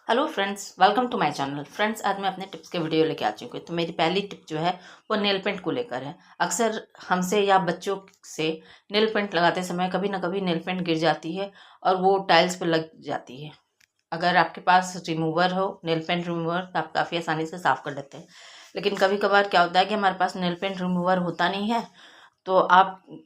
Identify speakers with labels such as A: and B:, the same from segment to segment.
A: Hello friends, welcome to my channel. Friends, आज मैं अपने टिप्स के वीडियो लेके आ चुकी हूँ। तो मेरी पहली टिप जो है वो नेल पेंट को लेकर है। अक्सर हमसे या बच्चों से नेल पेंट लगाते समय कभी ना कभी नेल पेंट गिर जाती है और वो टाइल्स पर लग जाती है। अगर आपके पास रिमूवर हो, नेल पेंट रिमूवर, तो आप काफ़ी आसानी से साफ़ कर लेते हैं। लेकिन कभी कभार क्या होता है कि हमारे पास नेल पेंट रिमूवर होता नहीं है। तो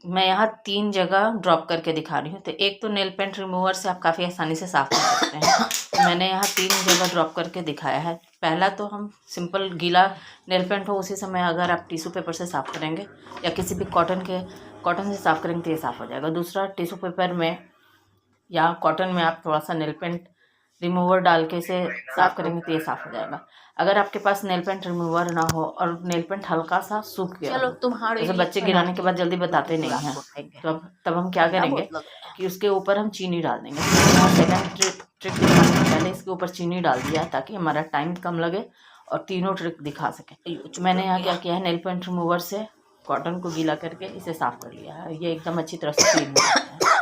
A: मैं यहाँ 3 जगह ड्रॉप करके दिखा रही हूँ। तो एक तो नेल पेंट रिमूवर से आप काफ़ी आसानी से साफ़ कर सकते हैं। तो मैंने यहाँ 3 जगह ड्रॉप करके दिखाया है। पहला तो हम सिंपल गीला नेल पेंट हो उसी समय अगर आप टिश्यू पेपर से साफ़ करेंगे या किसी भी कॉटन से साफ़ करेंगे तो ये साफ़ हो जाएगा। दूसरा, टिश्यू पेपर में या कॉटन में आप थोड़ा सा नेल पेंट रिमूवर डाल के इसे साफ़ करेंगे तो ये साफ़ हो जाएगा। अगर आपके पास नेल पेंट रिमूवर ना हो और नेल पेंट हल्का सा सूख गया,
B: चलो तुम्हारे
A: जैसे बच्चे गिराने के बाद जल्दी बताते नहीं हैं, तो तब हम क्या करेंगे कि उसके ऊपर हम चीनी डाल देंगे। सेकंड ट्रिक दिखाने से पहले इसके ऊपर चीनी डाल दिया ताकि हमारा टाइम कम लगे और तीनों ट्रिक दिखा सके। मैंने यहाँ क्या किया है, नेल पेंट रिमूवर से कॉटन को गीला करके इसे साफ़ कर लिया है। ये एकदम अच्छी तरह से क्लीन हो जाता है।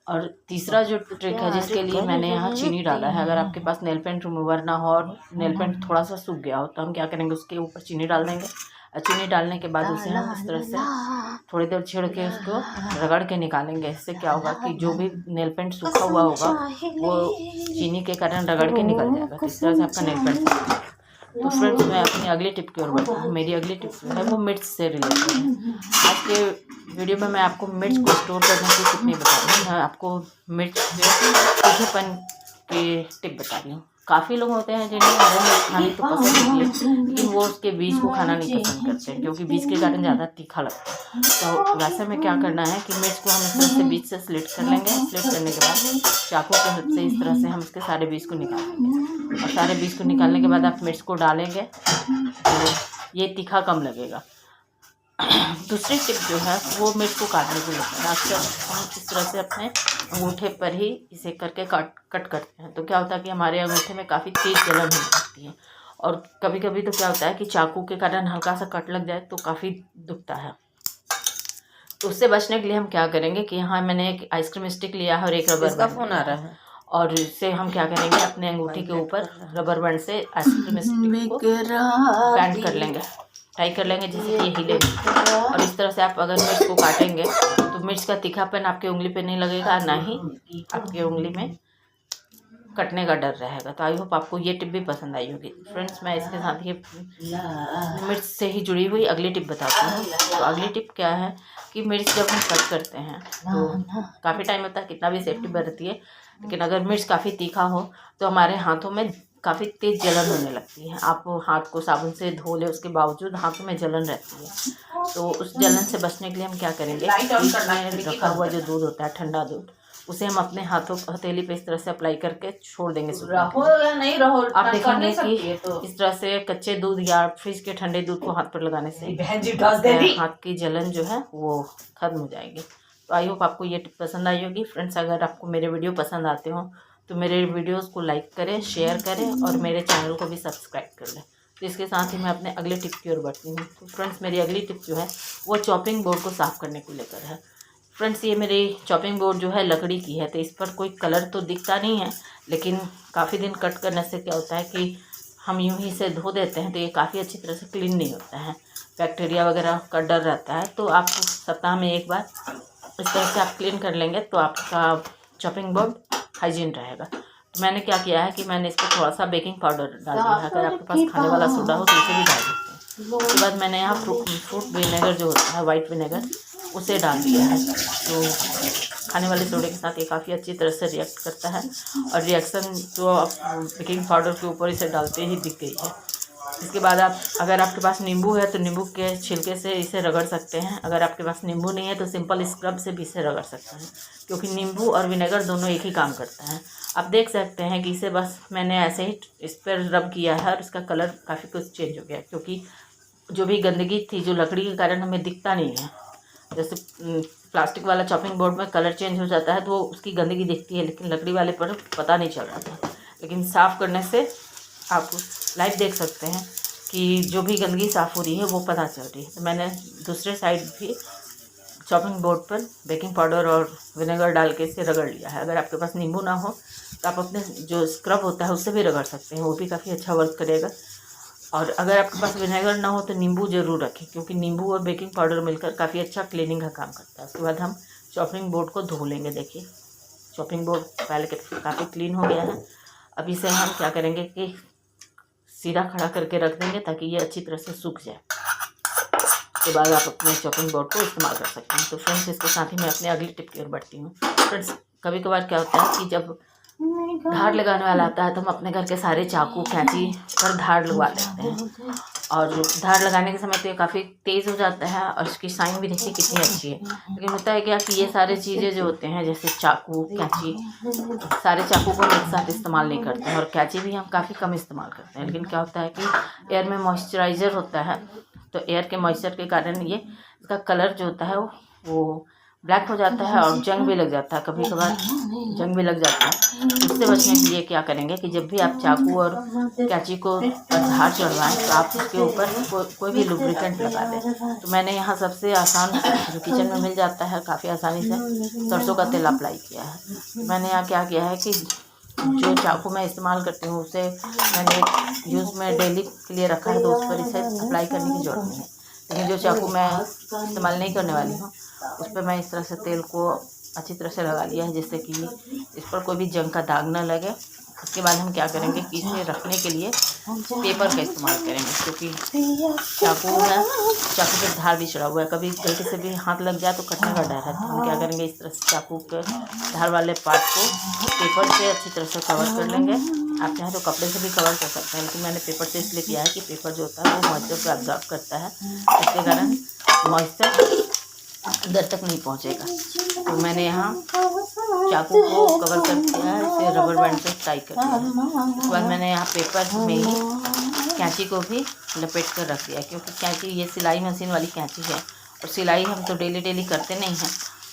A: और तीसरा जो ट्रिक है जिसके लिए मैंने यहाँ चीनी डाला है, अगर आपके पास नेल पेंट रिमूवर ना हो और नेल पेंट थोड़ा सा सूख गया हो तो हम क्या करेंगे, उसके ऊपर चीनी डाल देंगे। और चीनी डालने के बाद उसे हम इस तरह से थोड़ी देर छेड़ के उसको रगड़ के निकालेंगे। इससे क्या होगा कि जो भी नेल पेंट सूखा हुआ होगा वो चीनी के कारण रगड़ के निकल जाएगा। तो इस तरह से आपका नेल पेंट सूख जाएगा। तो फ्रेंड्स, मैं अपनी अगली टिप की ओर बढ़ती हूँ। मेरी अगली टिप जो है वो मिर्च से रिलेटेड है। आज के वीडियो में मैं आपको मिर्च को स्टोर करने की टिप नहीं बता रही हूँ, मैं आपको मिर्च के तीखेपन की टिप बता रही हूँ। काफ़ी लोग होते हैं जिन्हें हरी मिर्च खानी तो पसंद होती है, लेकिन वो उसके बीज को खाना नहीं पसंद करते हैं क्योंकि बीज के कारण ज़्यादा तीखा लगता है। तो वैसे में क्या करना है कि मिर्च को हम इस तरह से बीज से स्लिट कर लेंगे। स्लिट करने के बाद चाकू के हेल्प से इस तरह से हम उसके सारे बीज को निकाल लेंगे। और सारे बीज को निकालने के बाद आप मिर्च को डालेंगे तो ये तीखा कम लगेगा। दूसरी टिप जो है वो मिर्च को काटने को लेकर है। अक्सर हम इस तरह से अपने अंगूठे पर ही इसे करके कट करते हैं। तो क्या होता है कि हमारे अंगूठे में काफ़ी तेज जलन होने लगती है। और कभी कभी तो क्या होता है कि चाकू के कारण हल्का सा कट लग जाए तो काफ़ी दुखता है। तो उससे बचने के लिए हम क्या करेंगे कि यहाँ मैंने एक आइसक्रीम स्टिक लिया है और एक रबर बैंड
B: फोन आ रहा है।
A: और इससे हम क्या करेंगे, अपने अंगूठी के ऊपर रबर बैंड से आइसक्रीम स्टिक को बैंड कर लेंगे, टाई कर लेंगे जिससे कि ये हिले। और इस तरह से आप अगर मिर्च को काटेंगे तो मिर्च का तीखापन आपकी उंगली पे नहीं लगेगा, ना ही आपकी उंगली में कटने का डर रहेगा। तो आई होप आपको ये टिप भी पसंद आई होगी। फ्रेंड्स, मैं इसके साथ ही मिर्च से ही जुड़ी हुई अगली टिप बताती हूँ। तो अगली टिप क्या है कि मिर्च जब हम कट करते हैं तो काफ़ी टाइम होता है, कितना भी सेफ्टी बरती है, लेकिन अगर मिर्च काफ़ी तीखा हो तो हमारे हाथों में काफ़ी तेज़ जलन होने लगती है। आप हाथ को साबुन से धो ले, उसके बावजूद हाथों में जलन रहती है। तो उस जलन से बचने के लिए हम क्या करेंगे, फ्रिज में रखा हुआ जो दूध होता है, ठंडा दूध, उसे हम अपने हथेली पे इस तरह से अप्लाई करके छोड़ देंगे। आप देखेंगे कि इस तरह से कच्चे दूध या फ्रिज के ठंडे दूध को हाथ पर लगाने से हाथ की जलन जो है वो खत्म हो जाएगी। तो आई होप आपको ये टिप पसंद आई होगी। फ्रेंड्स, अगर आपको मेरे वीडियो पसंद आते हो तो मेरे वीडियोस को लाइक करें, शेयर करें और मेरे चैनल को भी सब्सक्राइब कर लें। तो इसके साथ ही मैं अपने अगले टिप की ओर बढ़ती हूँ। तो फ्रेंड्स, मेरी अगली टिप जो है वो चॉपिंग बोर्ड को साफ़ करने को लेकर है। फ्रेंड्स, ये मेरी चॉपिंग बोर्ड जो है लकड़ी की है, तो इस पर कोई कलर तो दिखता नहीं है, लेकिन काफ़ी दिन कट करने से क्या होता है कि हम यूं ही इसे धो देते हैं तो ये काफ़ी अच्छी तरह से क्लीन नहीं होता है, बैक्टीरिया वगैरह का डर रहता है। तो आप सप्ताह में एक बार इस तरह से आप क्लीन कर लेंगे तो आपका चॉपिंग बोर्ड हाइजीन रहेगा। तो मैंने क्या किया है कि मैंने इस पर थोड़ा सा बेकिंग पाउडर डाल दिया है। अगर आपके पास खाने वाला सोडा हो तो उसे भी डाल सकते हैं। उसके बाद मैंने यहाँ फ्रूट विनेगर जो होता है, वाइट विनेगर, उसे डाल दिया है। तो खाने वाले सोडे के साथ ये काफ़ी अच्छी तरह से रिएक्ट करता है और रिएक्शन जो आप बेकिंग पाउडर के ऊपर इसे डालते ही दिख गई है। इसके बाद अगर आपके पास नींबू है तो नींबू के छिलके से इसे रगड़ सकते हैं। अगर आपके पास नींबू नहीं है तो सिंपल स्क्रब से भी इसे रगड़ सकते हैं, क्योंकि नींबू और विनेगर दोनों एक ही काम करता है। आप देख सकते हैं कि इसे बस मैंने ऐसे ही इस पर रब किया है और इसका कलर काफ़ी कुछ चेंज हो गया, क्योंकि जो भी गंदगी थी जो लकड़ी के कारण हमें दिखता नहीं है, जैसे प्लास्टिक वाला चॉपिंग बोर्ड में कलर चेंज हो जाता है तो उसकी गंदगी दिखती है, लेकिन लकड़ी वाले पर पता नहीं चल रहा था। लेकिन साफ़ करने से आप लाइव देख सकते हैं कि जो भी गंदगी साफ़ हो रही है वो पता चल रही है। तो मैंने दूसरे साइड भी चॉपिंग बोर्ड पर बेकिंग पाउडर और विनेगर डाल के इसे रगड़ लिया है। अगर आपके पास नींबू ना हो आप अपने जो स्क्रब होता है उससे भी रगड़ सकते हैं, वो भी काफ़ी अच्छा वर्क करेगा। और अगर आपके पास विनेगर ना हो तो नींबू ज़रूर रखें, क्योंकि नींबू और बेकिंग पाउडर मिलकर काफ़ी अच्छा क्लीनिंग का काम करता है। उसके बाद हम चॉपिंग बोर्ड को धो लेंगे। देखिए चॉपिंग बोर्ड पहले के काफ़ी क्लीन हो गया है। अब इसे हम क्या करेंगे कि सीधा खड़ा करके रख देंगे ताकि ये अच्छी तरह से सूख जाए। उसके बाद आप अपने चॉपिंग बोर्ड को इस्तेमाल कर सकते हैं। तो फ्रेंड्स, इसके साथ ही मैं अपने अगली टिप की ओर बढ़ती हूँ। फ्रेंड्स, कभी कभार क्या होता है कि जब धार लगाने वाला आता है तो हम अपने घर के सारे चाकू कैंची पर धार लगवा लेते हैं, और धार लगाने के समय तो ये काफ़ी तेज़ हो जाता है और इसकी शाइन भी देखिए कितनी अच्छी है। लेकिन होता है क्या कि ये सारे चीज़ें जो होते हैं जैसे चाकू कैंची, सारे चाकू को हम एक साथ इस्तेमाल नहीं करते हैं, और कैंची भी हम काफ़ी कम इस्तेमाल करते हैं। लेकिन क्या होता है कि एयर में मॉइस्चराइज़र होता है, तो एयर के मॉइस्चर के कारण ये इसका कलर जो होता है वो ब्लैक हो जाता है और जंग भी लग जाता है, कभी कभार जंग भी लग जाता है। उससे बचने के लिए क्या करेंगे कि जब भी आप चाकू और कैंची को धार चढ़वाएं तो आप उसके ऊपर कोई भी लुब्रिकेंट लगा दें। तो मैंने यहाँ सबसे आसान जो किचन में मिल जाता है काफ़ी आसानी से सरसों का तेल अप्लाई किया है। मैंने यहाँ क्या किया है कि जो चाकू मैं इस्तेमाल करती हूँ उसे मैंने यूज़ में डेली के लिए रखा है, तो उस पर इसे अप्लाई करने की ज़रूरत नहीं है। लेकिन जो चाकू मैं इस्तेमाल नहीं करने वाली हूँ उस पर मैं इस तरह से तेल को अच्छी तरह से लगा लिया है, जिससे कि इस पर कोई भी जंग का दाग ना लगे। उसके बाद हम क्या करेंगे कि इसे रखने के लिए पेपर का इस्तेमाल करेंगे, क्योंकि चाकू पे धार भी चढ़ा हुआ है, कभी गलती से भी हाथ लग जाए तो कटने का डर है। तो हम क्या करेंगे, इस तरह से चाकू के धार वाले पार्ट को पेपर से अच्छी तरह से कवर कर लेंगे। आप चाहें तो कपड़े से भी कवर कर सकते हैं, लेकिन मैंने पेपर से इसलिए किया है कि पेपर जो होता है वो मॉइस्चर को एब्जॉर्ब करता है, इसके कारण मॉइस्चर अंदर तक नहीं पहुंचेगा। तो मैंने यहाँ चाकू को कवर कर दिया है, इसे रबर बैंड से टाई कर दिया है। उसके बाद मैंने यहाँ पेपर में ही कैंची को भी लपेट कर रख दिया, क्योंकि कैंची ये सिलाई मशीन वाली कैंची है और सिलाई हम तो डेली करते नहीं हैं।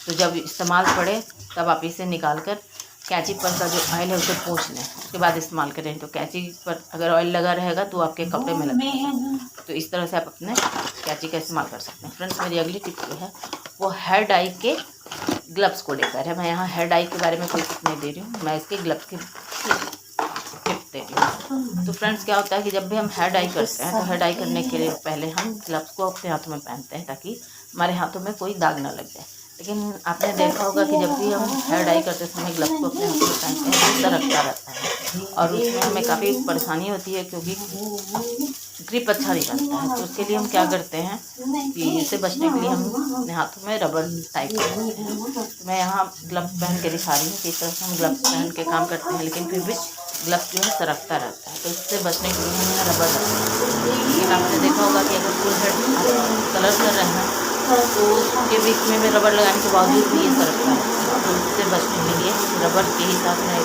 A: तो जब इस्तेमाल पड़े तब आप इसे निकाल कर कैंची पर का जो ऑयल है उसे पोंछ लें, उसके बाद इस्तेमाल करें। तो कैंची पर अगर ऑयल लगा रहेगा तो आपके कपड़े में लगेगा। तो इस तरह से आप अपने कैंची का इस्तेमाल कर सकते हैं। फ्रेंड्स, मेरी अगली टिप जो है वो हेयर डाई के ग्लव्स को लेकर है। मैं यहाँ हेयर डाई के बारे में कोई टिप नहीं दे रही हूँ, मैं इसके ग्लव्स की टिप दे रही हूँ। तो फ्रेंड्स, क्या होता है कि जब भी हम हेयर डाई करते हैं तो हेयर डाई करने के लिए पहले हम ग्लव्स को अपने हाथों में पहनते हैं ताकि हमारे हाथों में कोई दाग ना लग जाए। लेकिन आपने देखा होगा कि जब भी हम हेयर डाई करते समय ग्लव्स को अपने हाथों में पहनते हैं तो सरकता रहता है और उसमें हमें काफ़ी परेशानी होती है, क्योंकि ग्रिप अच्छा नहीं बनता है। तो उसके लिए हम क्या करते हैं कि इससे बचने के लिए हम अपने हाथों में रबर टाइप करते हैं। तो मैं यहाँ ग्लव्स पहन के दिखा रही हूँ कि इस तरह से हम ग्लव्स पहन के काम करते हैं, लेकिन फिर भी ग्लव्स जो है सरकता रहता है। तो इससे बचने के लिए हम रबर रखते हैं। लेकिन आपने देखा होगा कि अगर फुल हेड कलर कर रहे हैं तो उसके बीच में भी रबर लगाने के बावजूद भी ये सरकता है। तो इससे बचने के लिए रबर के ही साथ में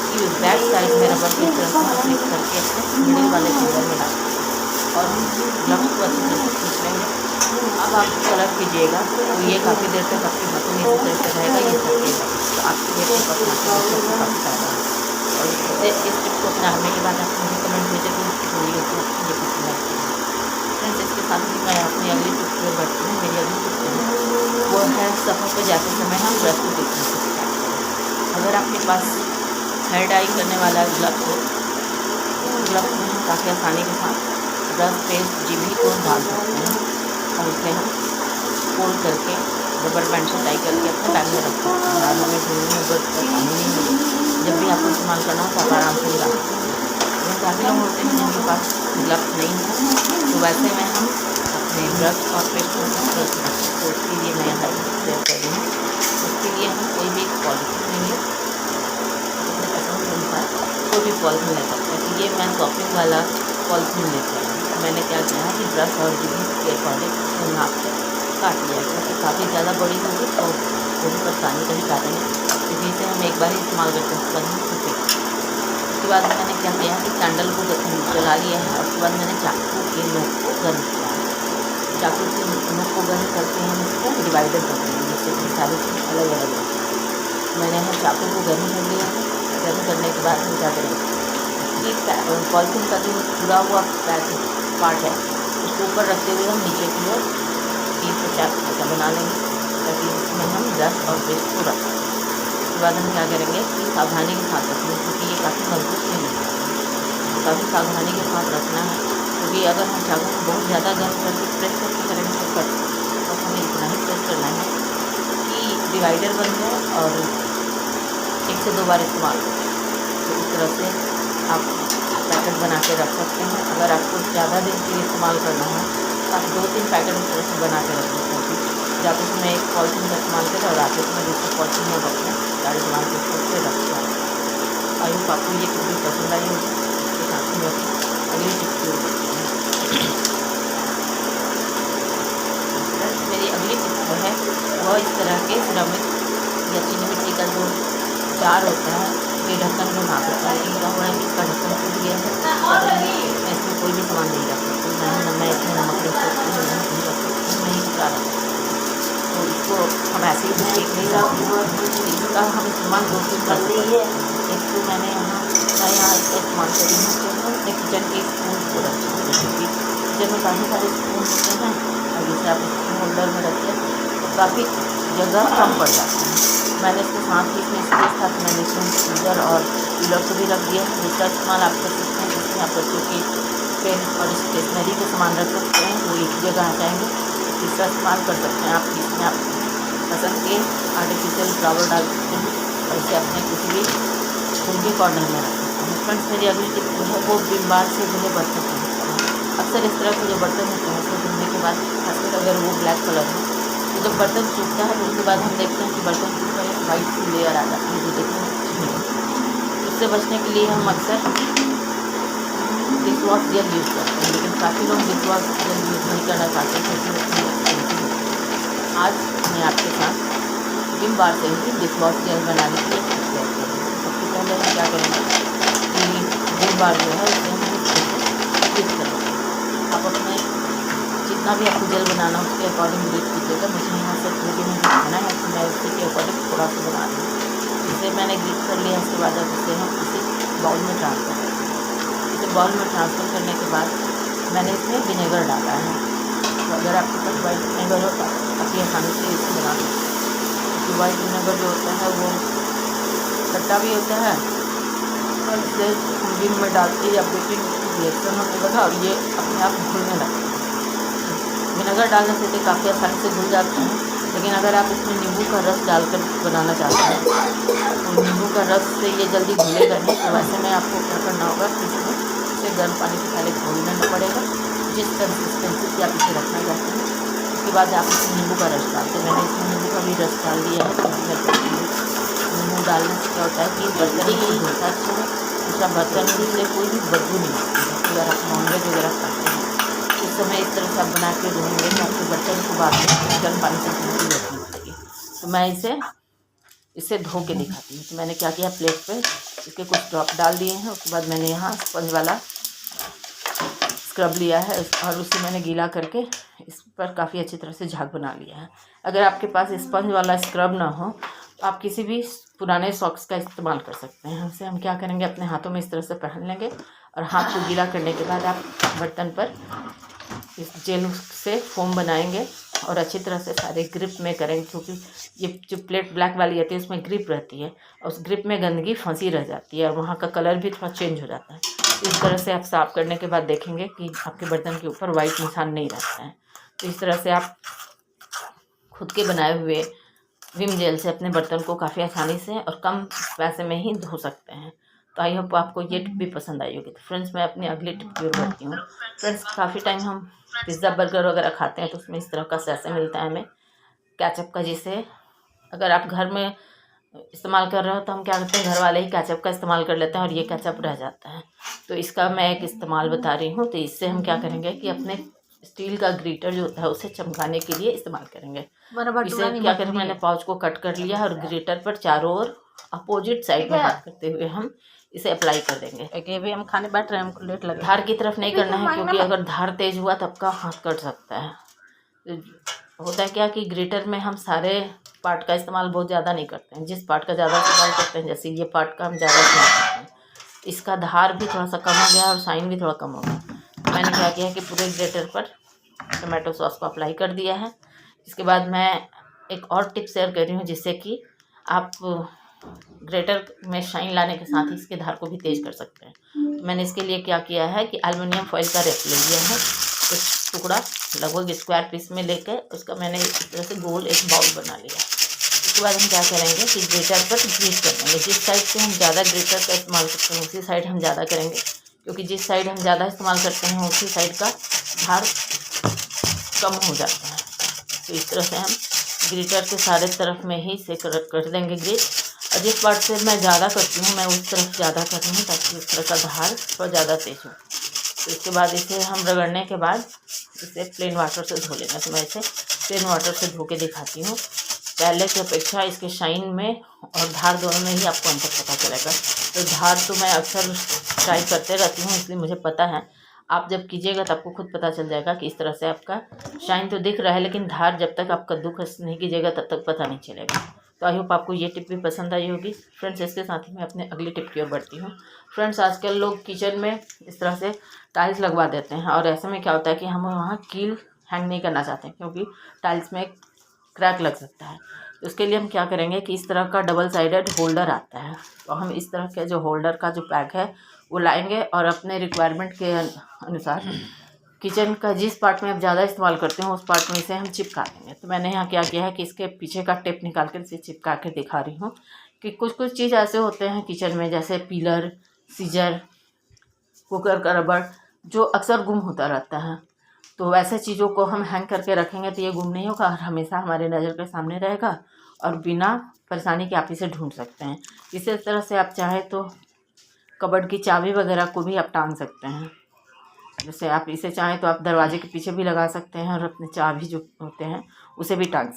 A: कि बैक साइड में रबर की तरह से क्लिक करके अपने मिडिल वाले फिंगर में डालें और ग्लव्स को अच्छी तरह से खींच लेंगे। अब आप कलर कीजिएगा तो ये काफ़ी देर तक आपके हाथों में इसी तरह से रहेगा, ये सरकेगा। तो आपके लिए टिप अपनाते हैं काफ़ी फायदा है। और इस टिप को अपनाने के बाद आप मुझे कमेंट भेजें कि वीडियो को ये पसंद आती है। फ्रेंड्स, इसके साथ ही मैं अपनी अगली टिप पर बढ़ती हूँ। मेरी अगली टिप जो है वो है सफ़र पर जाते समय हम ब्रश को किस तरह से स्टार्ट करें। अगर आपके पास हेयर डाई करने वाला ग्लव्स हो, ग्लव्स में हम काफ़ी आसानी के साथ ब्रश पे जीभी को डाल सकते हैं और उसे हम फोल्ड करके रबर बैंड से टाई करके अपने बैग में रख सकते हैं। और हमें ढूंढने में परेशानी नहीं होगी। जब भी आपको इस्तेमाल करना हो तो आप आराम से लगा सकते हैं। लेकिन काफ़ी लोग होते हैं जिनके पास ग्लव्स नहीं है, तो वैसे में हम अपने ब्रश और पेस्ट को रख सकते हैं। तो उसके लिए मैं यहाँ शेयर कर रही हूँ। उसके लिए हम कोई भी पॉलिथीन लेंगे, कोई भी पॉलिथीन ले सकते हैं। तो ये मैं शॉपिंग वाला पॉलिथीन लेते हैं। तो मैंने क्या किया है कि ब्रश और जीभी के अकॉर्डिंग उसे नाप के काट लिया, क्योंकि काफ़ी ज़्यादा बड़ी होगी तो वो भी परेशानी का ही कारण है, क्योंकि इसे हम एक बार ही इस्तेमाल करते हैं, उसके बाद हम सूखेंगे। उसके बाद मैंने क्या किया है कि कैंडल को जला लिया है। उसके बाद मैंने चाकू के नोक को गर्म किया है। चाकू के नोक को गर्म करके हम इसको डिवाइडर करते हैं, जिससे कि सारी चीज़ अलग अलग होती है। मैंने यहाँ चाकू को गर्म कर लिया है। गर्म करने के बाद हम क्या करेंगे कि पॉलिथीन का जो जुड़ा हुआ पार्ट है उसको ऊपर रखते हुए हम नीचे की ओर 3 से 4 ऐसा बना लेंगे, ताकि इसमें हम ब्रश और पेस्ट को रख सकें। उसके बाद हम क्या करेंगे कि सावधानी के साथ रखेंगे, क्योंकि ये काफ़ी मजबूत नहीं है, काफ़ी सावधानी के साथ रखना है, क्योंकि अगर हम चाकू को बहुत ज़्यादा गर्म करके प्रेस करके करेंगे तो कट, बस हमें इतना ही प्रेस करना है कि डिवाइडर बन जाए और 1 से 2 बार इस्तेमाल करें। तो इस तरह से आप पैकेट बना के रख सकते हैं। अगर आपको ज़्यादा दिन के लिए इस्तेमाल करना है तो आप 2-3 पैकेट इस तरह से बना के रख सकते हैं। जाते समय एक पॉलिथीन का इस्तेमाल करें और आते समय दूसरे पॉलिथीन में रखें, सारे सामान को छोटे रखते हैं। आई होप आपको ये टिप भी पसंद आई होगी। इसके साथ ही अगली टिप की ओर मेरी अगली टिप जो है वह इस तरह के सिरामिक या चीनी मिट्टी का जो जार होता है, ये ढक्कन जो नाप रखा है, लेकिन क्या हुआ है कि इसका ढक्कन टूट गया है। मैं इसमें कोई भी सामान नहीं रख सकती, ना मैं इसमें नमक रख सकती हूँ, नहीं रख सकती हूँ, नहीं चाह सकती। तो इसको हम ऐसे ही फेंक नहीं सकते, इसका हम इस्तेमाल 2 चीज़ कर सकते हैं। एक तो मैं यहाँ इसका इस्तेमाल कर रही हूँ कि अपने किचन के स्पून को रखती हूँ, क्योंकि किचन में काफ़ी सारे स्पून होते हैं और जैसे आप स्पून होल्डर में रखें तो काफ़ी जगह कम पड़ जाती है। मैंने इसके साथ ही इसमें स्पेस था तो मैंने इसमें सीजर और पीलर को भी रख दिया है, जिसका इस्तेमाल आप कर सकते हैं। जिसमें आप बच्चों की पेन और स्टेशनरी के सामान रख सकते हैं, वो एक जगह आ जाएंगे। इसका इस्तेमाल कर सकते हैं आप, इसमें आप पसंद के आर्टिफिशियल फ्लावर डाल सकते हैं और इसे अपने किसी भी रूम के कॉर्नर में रख सकते हैं। फ्रेंड्स, मेरी अगली टिप जो है वो विम बार से धुले बर्तन को होता है। अक्सर इस तरह के जो बर्तन होते हैं उसको धुलने के बाद, खासकर अगर वो ब्लैक कलर है, तो जब बर्तन सूखता है तो उसके बाद हम देखते हैं कि बर्तन के ऊपर एक वाइट सी लेयर आ जाती है, जो देखने में अच्छी नहीं लगती। उससे बचने के लिए हम अक्सर डिश वॉश जेल यूज़ करते हैं, लेकिन काफ़ी लोग डिश वॉश जेल यूज़ नहीं करना चाहते क्योंकि आज मैं आपके साथ विम बार से ही डिश वॉश जेल बनाने के लिए शेयर करूँगी। सबसे पहले हम क्या करेंगे कि विम बार जो है उसे हम यूज़ करेंगे। आप अपने जितना भी आपको जेल बनाना उसके अकॉर्डिंग ग्रिप कीजिएगा। मुझे यहाँ से थोड़ी में खाना है तो मैं उसी के अकॉर्डिंग थोड़ा सा बना रही हूँ। इसे मैंने ग्रिप कर लिया, इसके बाद अब इसे हम इसे बाउल में ट्रांसफ़र करेंगे। इसे बाउल में ट्रांसफ़र करने के बाद मैंने इसमें विनेगर डाला है। तो अगर आपके पास वाइट विनेगर हो तो काफ़ी आसानी से इसे बना सकते हैं, क्योंकि वाइट विनेगर जो होता है वो खट्टा भी होता है और इसे हम विम में डालते ही अब बेकिंग रिएक्शन होने लगा और ये अपने आप घुलने लगता है। विनेगर डालने से तो काफ़ी आसानी से घुल जाते हैं, लेकिन अगर आप इसमें नींबू का रस डालकर बनाना चाहते हैं तो नींबू का रस से ये जल्दी घुलेगा नहीं। तो वैसे में आपको क्या करना होगा कि इसमें इसे गर्म पानी से पहले घोलना पड़ेगा, जिस कंसिस्टेंसी से आप इसे रखना चाहते हैं। उसके बाद आप इसमें नींबू का रस डालते हैं। मैंने इसमें नींबू का भी रस डाल दिया है। नींबू डालने से क्या होता है कि बर्तन ही धोता अच्छा है, दूसरा बर्तन से कोई भी बदबू नहीं आती है। अगर आप नॉनवेज वगैरह खाते हैं उस समय इस तरह से आप बना के धोएंगे तो आपके बर्तन को बाद में गर्म पानी से धोने की जरूरत नहीं पड़ेगी। तो मैं इसे धो के दिखाती हूँ। तो मैंने क्या किया, प्लेट पे इसके कुछ ड्रॉप डाल दिए हैं। उसके बाद मैंने यहाँ स्पंज वाला स्क्रब लिया है और उसे मैंने गीला करके इस पर काफ़ी अच्छी तरह से झाग बना लिया है। अगर आपके पास स्पंज वाला स्क्रब ना हो तो आप किसी भी पुराने सॉक्स का इस्तेमाल कर सकते हैं। हमसे हम क्या करेंगे, अपने हाथों में इस तरह से पहन लेंगे और हाथ को गीला करने के बाद आप बर्तन पर इस जेल से फोम बनाएंगे और अच्छी तरह से सारे ग्रिप में करेंगे, क्योंकि ये जो प्लेट ब्लैक वाली आती है उसमें ग्रिप रहती है और उस ग्रिप में गंदगी फंसी रह जाती है और वहाँ का कलर भी थोड़ा चेंज हो जाता है। इस तरह से आप साफ़ करने के बाद देखेंगे कि आपके बर्तन के ऊपर वाइट निशान नहीं रहता है। तो इस तरह से आप खुद के बनाए हुए विम जेल से अपने बर्तन को काफ़ी आसानी से और कम पैसे में ही धो सकते हैं। तो आई होप आपको ये टिप भी पसंद आई होगी। तो फ्रेंड्स, मैं अपनी अगली टिप की ओर बढ़ती हूँ। फ्रेंड्स, काफ़ी टाइम हम पिज़्ज़ा बर्गर वगैरह खाते हैं तो उसमें इस तरह का सैसे मिलता है हमें केचप का, जिसे अगर आप घर में इस्तेमाल कर रहे हो तो हम क्या करते हैं, घर वाले ही केचप का इस्तेमाल कर लेते हैं और ये केचप रह जाता है। तो इसका मैं एक इस्तेमाल बता रही हूँ। तो इससे हम क्या करेंगे कि अपने स्टील का ग्रीटर जो होता है उसे चमकाने के लिए इस्तेमाल करेंगे। इसे क्या करें, मैंने पाउच को कट कर लिया और ग्रेटर पर चारों ओर अपोजिट साइड में हाथ करते हुए हम इसे अप्लाई कर देंगे।
B: भी हम खाने बैठ रहे हैं, हमको लेट लगे।
A: धार की तरफ नहीं करना है, क्योंकि अगर धार तेज हुआ तब का हाथ कट सकता है। होता है क्या कि ग्रेटर में हम सारे पार्ट का इस्तेमाल बहुत ज़्यादा नहीं करते हैं। जिस पार्ट का ज़्यादा इस्तेमाल करते हैं, जैसे ये पार्ट का हम ज़्यादा इस्तेमाल करते हैं, इसका धार भी थोड़ा सा कम हो गया और शाइन भी थोड़ा कम हो गया। मैंने क्या किया कि पूरे ग्रेटर पर टमाटो सॉस को अप्लाई कर दिया है। इसके बाद मैं एक और टिप शेयर कर रही हूँ, जिससे कि आप ग्रेटर में शाइन लाने के साथ ही इसके धार को भी तेज कर सकते हैं। तो मैंने इसके लिए क्या किया है कि एल्युमिनियम फॉइल का रैप ले लिया है, एक टुकड़ा लगभग स्क्वायर पीस में लेकर उसका मैंने इस तरह से गोल एक बाउल बना लिया। उसके बाद हम क्या करेंगे कि ग्रेटर पर ग्रीट कर देंगे। जिस साइड से हम ज़्यादा ग्रेटर का इस्तेमाल करते हैं उसी साइड हम ज़्यादा करेंगे, क्योंकि जिस साइड हम ज़्यादा इस्तेमाल करते हैं उसी साइड का धार कम हो जाता है। तो इस तरह से हम ग्रेटर के सारे तरफ में ही से कर देंगे ग्रीट। और जिस पार्ट से मैं ज़्यादा करती हूँ मैं उस तरफ ज़्यादा कर रही हूँ ताकि उस तरह का धार थोड़ा ज़्यादा तेज हो। तो इसके बाद इसे हम रगड़ने के बाद इसे प्लेन वाटर से धो लेना। तो मैं इसे प्लेन वाटर से धो के दिखाती हूँ। पहले की अपेक्षा इसके शाइन में और धार दोनों में ही आपको अंतर पता चलेगा। तो धार तो मैं अक्सर ट्राई करते रहती हूँ, इसलिए मुझे पता है। आप जब कीजिएगा तो आपको खुद पता चल जाएगा कि इस तरह से आपका शाइन तो दिख रहा है, लेकिन धार जब तक आप कद्दूकस नहीं कीजिएगा तब तक पता नहीं चलेगा। तो आई होप आपको ये टिप भी पसंद आई होगी। फ्रेंड्स, इसके साथ ही मैं अपने अगली टिप की ओर बढ़ती हूँ। फ्रेंड्स, आजकल लोग किचन में इस तरह से टाइल्स लगवा देते हैं और ऐसे में क्या होता है कि हम वहाँ कील हैंग नहीं करना चाहते हैं, क्योंकि टाइल्स में क्रैक लग सकता है। तो उसके लिए हम क्या करेंगे कि इस तरह का डबल साइडेड होल्डर आता है। तो हम इस तरह के जो होल्डर का जो पैक है वो लाएंगे और अपने रिक्वायरमेंट के अनुसार किचन का जिस पार्ट में आप ज़्यादा इस्तेमाल करते हो उस पार्ट में इसे हम चिपका देंगे। तो मैंने यहाँ क्या किया है कि इसके पीछे का टेप निकाल कर इसे चिपका के दिखा रही हूँ कि कुछ कुछ चीज़ ऐसे होते हैं किचन में, जैसे पीलर, सीजर, कुकर का रबड़, जो अक्सर गुम होता रहता है। तो वैसे चीज़ों को हम हैंग करके रखेंगे तो ये गुम नहीं होगा और हमेशा हमारे नज़र के सामने रहेगा और बिना परेशानी के आप इसे ढूंढ सकते हैं। इसी तरह से आप चाहें तो कबर्ड की चाबी वगैरह को भी आप टांग सकते हैं। जैसे आप इसे चाहें तो आप दरवाजे के पीछे भी लगा सकते हैं और अपने चाबी जो होते हैं उसे भी टांग सकते हैं।